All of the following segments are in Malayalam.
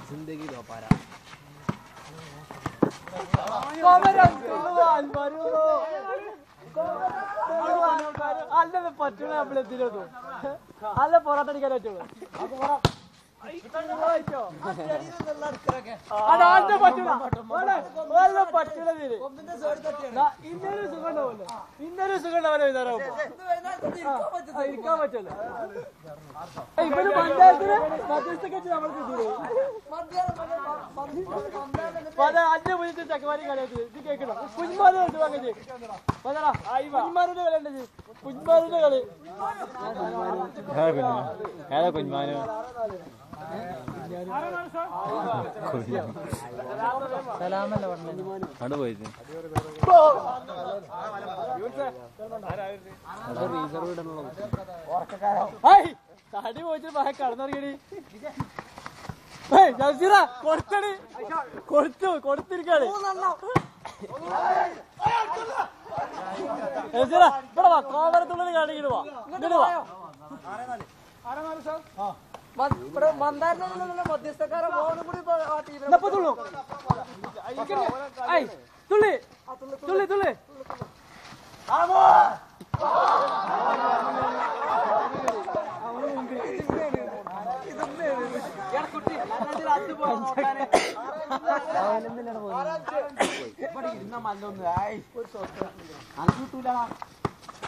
जिंदगी दो पारा അല്ല പറ്റൂല നമ്മളെത്തിനു അല്ല പൊറാട്ടടിക്കാൻ പറ്റുള്ളൂ പറ്റൂല ഇന്നൊരു സുഖം ഉണ്ടാവല്ലോ ഇന്നൊരു സുഖം ഉണ്ടാവല്ലോ ഇരിക്കാൻ പറ്റല്ലോ ഇവര് പഞ്ചായത്തിന് മധ്യസ്ഥക്ക് നമ്മൾ അഞ്ച് മുന്നിട്ട് ചക്കമാരി കളിയാക്കി ഇത് കേൾക്കണം കുഞ്ഞുമാരുടെ ഉണ്ട് വാങ്ങി കുഞ്ഞുമാരുടെ കളി ഉണ്ട് കുഞ്ഞുമാരുടെ കളി ഏതാ കുഞ്ഞുമാന് അവിടെ പോയിട്ട് തടി പോയിട്ട് മഴ കടന്നിറങ്ങി കൊടുത്തടി കൊടുത്തിരിക്കാണ് ഇവിടെ വാ കോമരത്തുള്ളിൽ കാണിക്കിട്ട് വാ ഇങ്ങോട്ട് വാ മധ്യസ്ഥക്കാരെ തുള്ളു തുള്ളി തുള്ളി തുള്ളി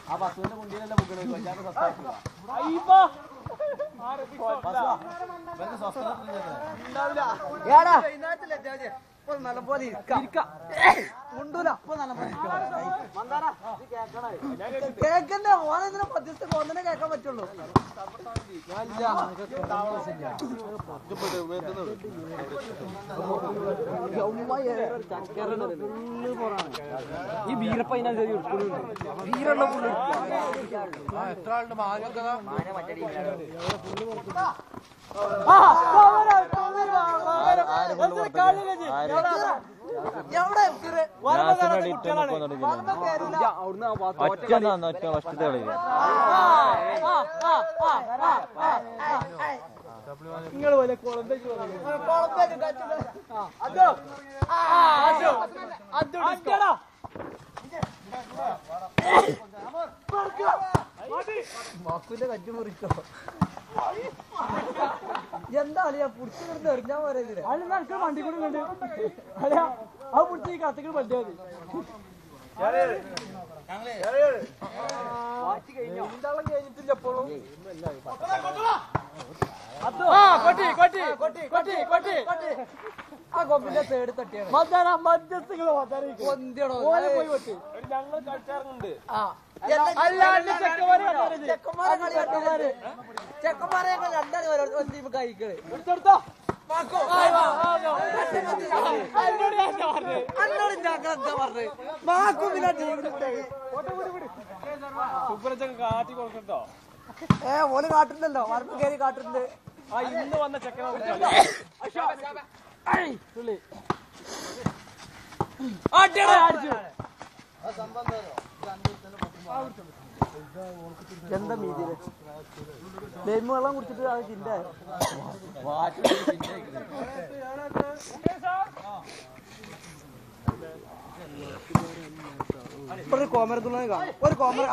ആ ബസ്സുവിന്റെ മുണ്ടിലല്ല നല്ലപോലെ കേക്കണ്ടേ ഓനെന്തിനാ മധ്യസ്ഥ ഒന്നിനെ കേൾക്കാൻ പറ്റുള്ളൂ ഈ ബീരപ്പ ബീരുള്ള എത്ര ആളുടെ നിങ്ങൾ പോലെ മാക്കുവിന്റെ കജ്ജു മുറിച്ചോ എന്താ അളിയാ പുടിച്ചു കിടന്ന് എറിഞ്ഞാ പോരേ അല്ല നടക്ക വണ്ടി കൂടെ കണ്ട് അളിയാ അത് പുടിച്ച് ഈ കത്തികൾ പറ്റിയാ മതി കഴിഞ്ഞിട്ടില്ല എപ്പോഴും ആ കൊമ്പിന്റെ സൈഡ് തട്ടിയാണ് മധ്യസ്ഥകൾ പോയി വെട്ടി ഞങ്ങൾ കളിച്ചാറുണ്ട് ചെക്കന്മാരെ രണ്ടാണ് കഴിക്കള് എടുത്തെടുത്തോ കാട്ടി കൊടുക്കട്ടോ ഓല് കാട്ടില്ലല്ലോ വരപ്പ് കയറി കാട്ടുണ്ട് ആ ഇന്ന് വന്ന ചെക്കനെ എന്താ മീതിയില് നെയ്മ് വെള്ളം കുടിച്ചിട്ട് അത് ചിന്ത ഒരു കോമരത്തുള്ള ഒരു കോമര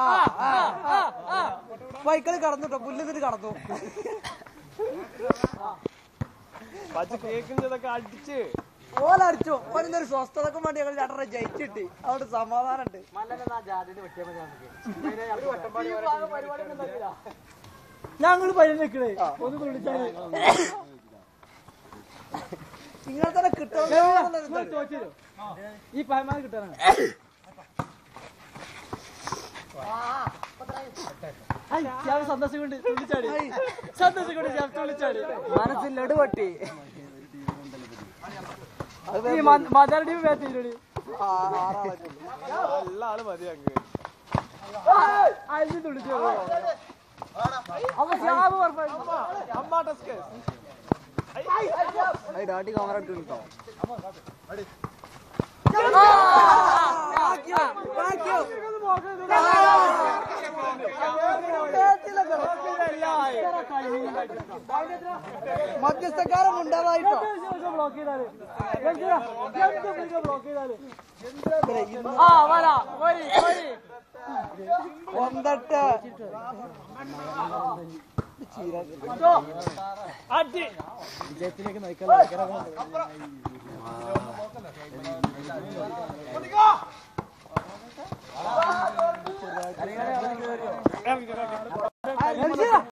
വൈക്കളി കടന്നുട്ടോ പുല്ലിന്നിട്ട് കടന്നു കേൾക്കുന്നതൊക്കെ അടിച്ച് ഓലടിച്ചു ഓരൊരു സ്വസ്ഥതക്കും വേണ്ടി ഞങ്ങൾ ചേട്ടനെ ജയിച്ചിട്ട് അവിടെ സമാധാനം ഉണ്ട് ഞങ്ങൾ പരിണക്കണേ ഒന്ന് വിളിച്ചാൽ നിങ്ങൾ തന്നെ കിട്ടണം ഈ പരമാവധി കിട്ടാനാണ് സന്തോഷം കൊണ്ട് വിളിച്ചാടി സന്തോഷം കൊണ്ട് വിളിച്ചാടി മനസ്സിൽ നെടുപൊട്ടി മതാരടി വേത്തിരി എല്ലാ ആള് മതി അങ്ങ് അതിന് തുളിച്ചു ഡാട്ടി ക്യാമറ ഇട്ടോ മധ്യസ്ഥക്കാരൻ ഉണ്ടാവായിട്ടോ ബ്ലോക്ക് ചെയ്താല് ബ്ലോക്ക് ചെയ്താല് ഒന്നട്ട് വിജയത്തിലേക്ക് നയിക്കാൻ